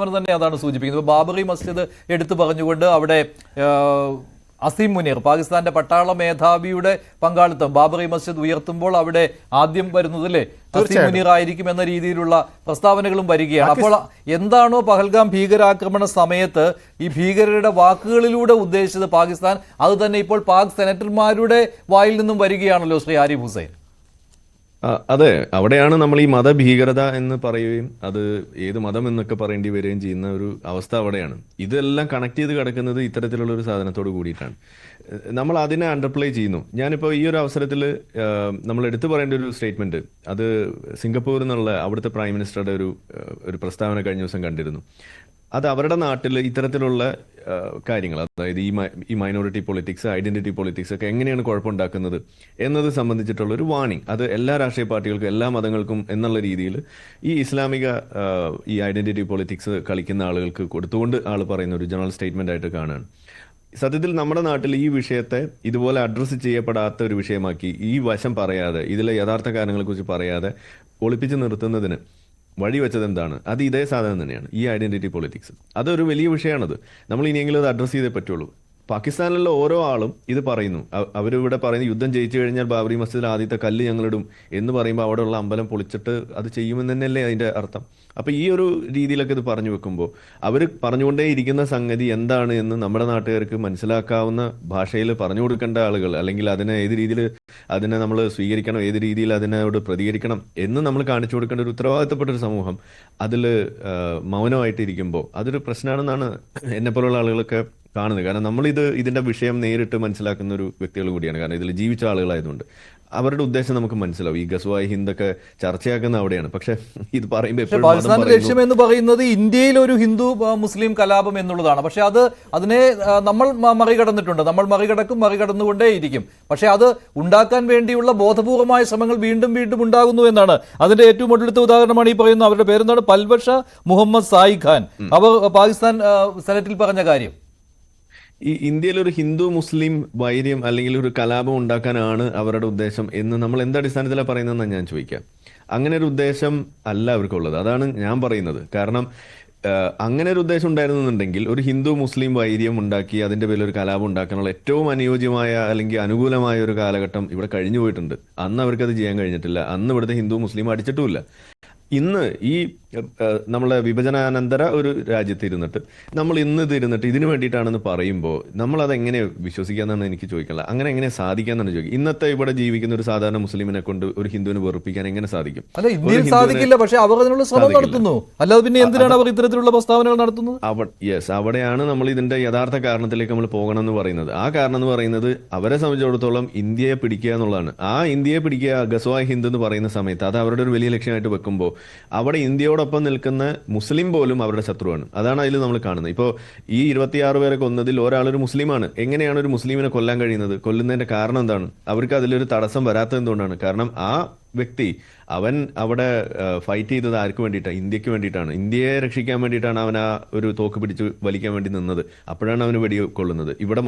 അവർ തന്നെ അതാണ് സൂചിപ്പിക്കുന്നത്. ബാബറി മസ്ജിദ് എടുത്തു പറഞ്ഞുകൊണ്ട് അവിടെ അസീം മുനീർ, പാകിസ്ഥാന്റെ പട്ടാള മേധാവിയുടെ പങ്കാളിത്തം ബാബറി മസ്ജിദ് ഉയർത്തുമ്പോൾ അവിടെ ആദ്യം വരുന്നത് അല്ലേ അസീം മുനീർ ആയിരിക്കും എന്ന രീതിയിലുള്ള പ്രസ്താവനകളും വരികയാണ്. അപ്പോൾ എന്താണോ പഹൽഗാം ഭീകരാക്രമണ സമയത്ത് ഈ ഭീകരരുടെ വാക്കുകളിലൂടെ ഉദ്ദേശിച്ചത് പാകിസ്ഥാൻ, അത് തന്നെ ഇപ്പോൾ പാക് സെനറ്റർമാരുടെ വായിൽ നിന്നും വരികയാണല്ലോ ശ്രീ ആരിഫ് ഹുസൈൻ. അതെ, അവിടെയാണ് നമ്മൾ ഈ മതഭീകരത എന്ന് പറയുകയും അത് ഏത് മതം എന്നൊക്കെ പറയേണ്ടി വരികയും ചെയ്യുന്ന ഒരു അവസ്ഥ അവിടെയാണ്. ഇതെല്ലാം കണക്ട് ചെയ്ത് കിടക്കുന്നത് ഇത്തരത്തിലുള്ള ഒരു സാധനത്തോട് കൂടിയിട്ടാണ്. നമ്മൾ അതിനെ അണ്ടർപ്ലേ ചെയ്യുന്നു. ഞാനിപ്പോൾ ഈ ഒരു അവസരത്തിൽ നമ്മൾ എടുത്തു പറയേണ്ട ഒരു സ്റ്റേറ്റ്മെന്റ്, അത് സിംഗപ്പൂരിൽ നിന്നുള്ള അവിടുത്തെ പ്രൈം മിനിസ്റ്ററുടെ ഒരു പ്രസ്താവന കഴിഞ്ഞ ദിവസം കണ്ടിരുന്നു. അത് അവരുടെ നാട്ടിൽ ഇത്തരത്തിലുള്ള കാര്യങ്ങൾ, അതായത് ഈ മൈനോറിറ്റി പൊളിറ്റിക്സ്, ഐഡന്റിറ്റി പൊളിറ്റിക്സ് ഒക്കെ എങ്ങനെയാണ് കുഴപ്പമുണ്ടാക്കുന്നത് എന്നത് സംബന്ധിച്ചിട്ടുള്ള ഒരു വാർണിംഗ്, അത് എല്ലാ രാഷ്ട്രീയ പാർട്ടികൾക്കും എല്ലാ മതങ്ങൾക്കും എന്നുള്ള രീതിയിൽ ഈ ഇസ്ലാമിക ഈ ഐഡന്റിറ്റി പൊളിറ്റിക്സ് കളിക്കുന്ന ആളുകൾക്ക് കൊടുത്തുകൊണ്ട് ആൾ പറയുന്ന ഒരു ജനറൽ സ്റ്റേറ്റ്മെന്റ് ആയിട്ട് കാണുകയാണ്. സത്യത്തിൽ നമ്മുടെ നാട്ടിൽ ഈ വിഷയത്തെ ഇതുപോലെ അഡ്രസ്സ് ചെയ്യപ്പെടാത്ത ഒരു വിഷയമാക്കി ഈ വശം പറയാതെ, ഇതിലെ യഥാർത്ഥ കാര്യങ്ങളെക്കുറിച്ച് പറയാതെ ഒളിപ്പിച്ച് നിർത്തുന്നതിന് വഴിവെച്ചത് എന്താണ്? അത് ഇതേ സാധനം തന്നെയാണ്, ഈ ഐഡന്റിറ്റി പൊളിറ്റിക്സ്. അതൊരു വലിയ വിഷയമാണത്. നമ്മൾ ഇനിയെങ്കിലും അത് അഡ്രസ്സ് ചെയ്തേ പറ്റുള്ളൂ. പാകിസ്ഥാനിലുള്ള ഓരോ ആളും ഇത് പറയുന്നു. അവരിവിടെ പറയുന്നു യുദ്ധം ജയിച്ചു കഴിഞ്ഞാൽ ബാബറി മസ്ജിദിൽ ആദ്യത്തെ കല്ല് ഞങ്ങളിടും എന്ന് പറയുമ്പോൾ അവിടെയുള്ള അമ്പലം പൊളിച്ചിട്ട് അത് ചെയ്യുമെന്ന് തന്നെയല്ലേ അതിന്റെ അർത്ഥം. അപ്പൊ ഈ ഒരു രീതിയിലൊക്കെ ഇത് പറഞ്ഞു വെക്കുമ്പോൾ അവർ പറഞ്ഞുകൊണ്ടേ ഇരിക്കുന്ന സംഗതി എന്താണ് എന്ന് നമ്മുടെ നാട്ടുകാർക്ക് മനസ്സിലാക്കാവുന്ന ഭാഷയിൽ പറഞ്ഞു കൊടുക്കേണ്ട ആളുകൾ, അല്ലെങ്കിൽ അതിനെ ഏത് രീതിയിൽ അതിനെ നമ്മൾ സ്വീകരിക്കണം, ഏത് രീതിയിൽ അതിനോട് പ്രതികരിക്കണം എന്ന് നമ്മൾ കാണിച്ചു കൊടുക്കേണ്ട ഒരു ഉത്തരവാദിത്തപ്പെട്ട ഒരു സമൂഹം അതിൽ മൗനമായിട്ടിരിക്കുമ്പോൾ അതൊരു പ്രശ്നമാണെന്നാണ് എന്നെപ്പോലുള്ള ആളുകളൊക്കെ കാണുന്നത്. കാരണം ഇതിന്റെ വിഷയം നേരിട്ട് മനസ്സിലാക്കുന്ന ഒരു വ്യക്തികൾ കൂടിയാണ്. കാരണം ഇതിൽ ജീവിച്ച ആളുകളായതുകൊണ്ട് അവരുടെ ഉദ്ദേശം നമുക്ക് മനസ്സിലാവും. ഈ ഗസ്വായി ഹിന്ദൊക്കെ ചർച്ചയാക്കുന്ന അവിടെയാണ്. പക്ഷെ ഇത് പറയുമ്പോൾ പാകിസ്ഥാന്റെ ലക്ഷ്യം എന്ന് പറയുന്നത് ഇന്ത്യയിൽ ഒരു ഹിന്ദു മുസ്ലിം കലാപം എന്നുള്ളതാണ്. പക്ഷെ അതിനെ നമ്മൾ മറികടന്നിട്ടുണ്ട്, നമ്മൾ മറികടന്നുകൊണ്ടേയിരിക്കും. പക്ഷെ അത് ഉണ്ടാക്കാൻ വേണ്ടിയുള്ള ബോധപൂർവമായ ശ്രമങ്ങൾ വീണ്ടും വീണ്ടും ഉണ്ടാകുന്നു എന്നാണ് അതിന്റെ ഏറ്റവും ഒടുവിലത്തെ ഉദാഹരണമാണ് ഈ പറയുന്നത്. അവരുടെ പേരെന്താണ്? പൽവഷ മുഹമ്മദ് സായി ഖാൻ. അവർ പാകിസ്ഥാൻ സെനറ്റിൽ പറഞ്ഞ കാര്യം ഈ ഇന്ത്യയിൽ ഒരു ഹിന്ദു മുസ്ലിം വൈര്യം അല്ലെങ്കിൽ ഒരു കലാപം ഉണ്ടാക്കാനാണ് അവരുടെ ഉദ്ദേശം എന്ന് നമ്മൾ എന്തടിസ്ഥാനത്തിലാണ് പറയുന്നതെന്നാണ് ഞാൻ ചോദിക്കാം. അങ്ങനെ ഒരു ഉദ്ദേശം അല്ല അവർക്കുള്ളത്. അതാണ് ഞാൻ പറയുന്നത്. കാരണം അങ്ങനെ ഒരു ഉദ്ദേശം ഉണ്ടായിരുന്നുണ്ടെങ്കിൽ ഒരു ഹിന്ദു മുസ്ലിം വൈര്യം ഉണ്ടാക്കി അതിന്റെ പേരിൽ ഒരു കലാപം ഉണ്ടാക്കാനുള്ള ഏറ്റവും അനുയോജ്യമായ അല്ലെങ്കിൽ അനുകൂലമായ ഒരു കാലഘട്ടം ഇവിടെ കഴിഞ്ഞു പോയിട്ടുണ്ട്. അന്ന് അവർക്കത് ചെയ്യാൻ കഴിഞ്ഞിട്ടില്ല. അന്ന് ഇവിടുത്തെ ഹിന്ദു മുസ്ലിം അടിച്ചിട്ടുമില്ല. ഇന്ന് ഈ നമ്മളെ വിഭജനാനന്തര ഒരു രാജ്യത്ത് ഇരുന്നിട്ട് നമ്മൾ ഇതിരുന്നിട്ട് ഇതിനു വേണ്ടിയിട്ടാണെന്ന് പറയുമ്പോൾ നമ്മൾ അതെങ്ങനെ വിശ്വസിക്കാന്നാണ് എനിക്ക് ചോദിക്കാനുള്ളത്. അങ്ങനെ എങ്ങനെ സാധിക്കാന്നാണ് ചോദിക്കുക. ഇന്നത്തെ ഇവിടെ ജീവിക്കുന്ന ഒരു സാധാരണ മുസ്ലിമിനെ കൊണ്ട് ഒരു ഹിന്ദുവിനെ വെറുപ്പിക്കാൻ എങ്ങനെ സാധിക്കും? സാധിക്കില്ല. പക്ഷെ അവർ അതിനുള്ള ശ്രമം നടത്തുന്നു. അല്ലാതെ പിന്നെ എന്തിനാണ് അവർ ഇത്തരത്തിലുള്ള പ്രസ്താവനകൾ നടത്തുന്നത്? യെസ്, അവിടെയാണ് നമ്മൾ ഇതിന്റെ യഥാർത്ഥ കാരണത്തിലേക്ക് നമ്മൾ പോകണം എന്ന് പറയുന്നത്. ആ കാരണം എന്ന് പറയുന്നത് അവരെ സംബന്ധിച്ചിടത്തോളം ഇന്ത്യയെ പിടിക്കുക എന്നുള്ളതാണ്. ആ ഇന്ത്യയെ പിടിക്കുക, ഗസ്വായ് ഹിന്ദ് എന്ന് പറയുന്ന സമയത്ത് അത് അവരുടെ ഒരു വലിയ ലക്ഷ്യമായിട്ട് വെക്കുമ്പോൾ അവിടെ ഇന്ത്യയോടൊപ്പം നിൽക്കുന്ന മുസ്ലിം പോലും അവരുടെ ശത്രുവാണ്. അതാണ് അതിൽ നമ്മൾ കാണുന്നത്. ഇപ്പോൾ ഈ 26 പേരെ കൊന്നതിൽ ഒരാളൊരു മുസ്ലിമാണ്. എങ്ങനെയാണ് ഒരു മുസ്ലിമിനെ കൊല്ലാൻ കഴിയുന്നത്? കൊല്ലുന്നതിന്റെ കാരണം എന്താണ്? അവർക്ക് അതിലൊരു തടസ്സം വരാത്തത് എന്തുകൊണ്ടാണ്? കാരണം ആ വ്യക്തി അവൻ അവിടെ ഫൈറ്റ് ചെയ്തത് ആർക്ക് വേണ്ടിയിട്ടാണ്? ഇന്ത്യക്ക് വേണ്ടിയിട്ടാണ്. ഇന്ത്യയെ രക്ഷിക്കാൻ വേണ്ടിയിട്ടാണ് അവൻ ആ ഒരു തോക്ക് പിടിച്ച് വലിക്കാൻ വേണ്ടി നിന്നത്. അപ്പോഴാണ് അവന് വെടികൊള്ളുന്നത്. ഇവിടെ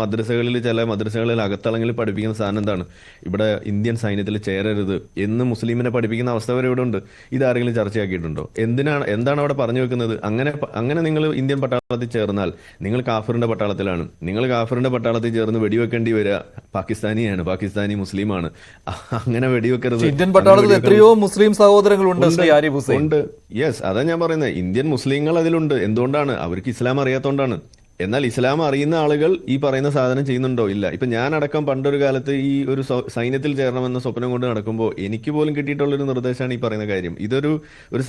ചില മദ്രസകളിൽ അകത്തളങ്ങളിൽ പഠിപ്പിക്കുന്ന സാധനം എന്താണ്? ഇവിടെ ഇന്ത്യൻ സൈന്യത്തിൽ ചേരരുത് എന്ന് മുസ്ലിമിനെ പഠിപ്പിക്കുന്ന അവസ്ഥ വരെ ഇവിടെ ഉണ്ട്. ഇതാരെങ്കിലും ചർച്ചയാക്കിയിട്ടുണ്ടോ? എന്താണ് അവിടെ പറഞ്ഞു വെക്കുന്നത്? അങ്ങനെ നിങ്ങൾ ഇന്ത്യൻ പട്ടാളത്തിൽ ചേർന്നാൽ നിങ്ങൾ കാഫിറിന്റെ പട്ടാളത്തിലാണ്. നിങ്ങൾ കാഫിറിന്റെ പട്ടാളത്തിൽ ചേർന്ന് വെടിവെക്കേണ്ടി വരിക പാകിസ്ഥാനിയാണ്, പാകിസ്ഥാനി മുസ്ലിമാണ്. അങ്ങനെ വെടിവെക്കരുത്. എത്രയോ മുസ്ലിം സഹോദരങ്ങളുണ്ട്. യെസ്, അതാ ഞാൻ പറയുന്നത്. ഇന്ത്യൻ മുസ്ലിങ്ങൾ അതിലുണ്ട്. എന്തുകൊണ്ടാണ്? അവർക്ക് ഇസ്ലാം അറിയാത്തോണ്ടാണ്. എന്നാൽ ഇസ്ലാം അറിയുന്ന ആളുകൾ ഈ പറയുന്ന സാധനം ചെയ്യുന്നുണ്ടോ? ഇല്ല. ഇപ്പൊ ഞാനടക്കം പണ്ടൊരു കാലത്ത് ഈ ഒരു സൈന്യത്തിൽ ചേരണമെന്ന സ്വപ്നം കൊണ്ട് നടക്കുമ്പോൾ എനിക്ക് പോലും കിട്ടിയിട്ടുള്ളൊരു നിർദ്ദേശമാണ് ഈ പറയുന്ന കാര്യം. ഇതൊരു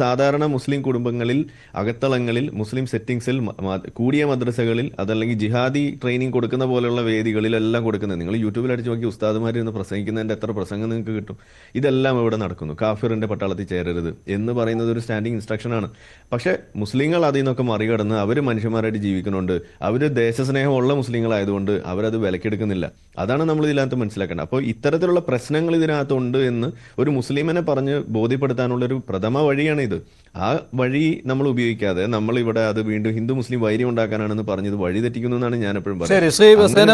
സാധാരണ മുസ്ലിം കുടുംബങ്ങളിൽ, അകത്തളങ്ങളിൽ, മുസ്ലിം സെറ്റിംഗ്സിൽ, കൂടിയ മദ്രസകളിൽ, അതല്ലെങ്കിൽ ജിഹാദി ട്രെയിനിങ് കൊടുക്കുന്ന പോലെയുള്ള വേദികളിലെല്ലാം കൊടുക്കുന്നത്. നിങ്ങൾ യൂട്യൂബിൽ അടിച്ചു നോക്കി ഉസ്താദുമാർ ഇന്ന് പ്രസംഗിക്കുന്നതിന്റെ എത്ര പ്രസംഗം നിങ്ങൾക്ക് കിട്ടും. ഇതെല്ലാം ഇവിടെ നടക്കുന്നു. കാഫിറിന്റെ പട്ടാളത്തിൽ ചേരരുത് എന്ന് പറയുന്നത് ഒരു സ്റ്റാൻഡിങ് ഇൻസ്ട്രക്ഷൻ ആണ്. പക്ഷെ മുസ്ലിങ്ങൾ അതിൽ നിന്നൊക്കെ മറികടന്ന് അവർ മനുഷ്യന്മാരായിട്ട് ജീവിക്കുന്നുണ്ട്. അവർ ദേശസ്നേഹമുള്ള മുസ്ലിങ്ങളായതുകൊണ്ട് അവരത് വിലക്കെടുക്കുന്നില്ല. അതാണ് നമ്മൾ ഇതിനകത്ത് മനസ്സിലാക്കേണ്ടത്. അപ്പോൾ ഇത്തരത്തിലുള്ള പ്രശ്നങ്ങൾ ഇതിനകത്തുണ്ട് എന്ന് ഒരു മുസ്ലിമിനെ പറഞ്ഞ് ബോധ്യപ്പെടുത്താനുള്ള ഒരു പ്രഥമ വഴിയാണ് ഇത്. ആ വഴി നമ്മൾ ഉപയോഗിക്കാതെ നമ്മൾ ഇവിടെ അത് വീണ്ടും ഹിന്ദു മുസ്ലിം വൈര്യം ഉണ്ടാക്കാനാണെന്ന് പറഞ്ഞത് വഴി തെറ്റിക്കുന്നു എന്നാണ് ഞാൻ എപ്പോഴും പറയുന്നത്.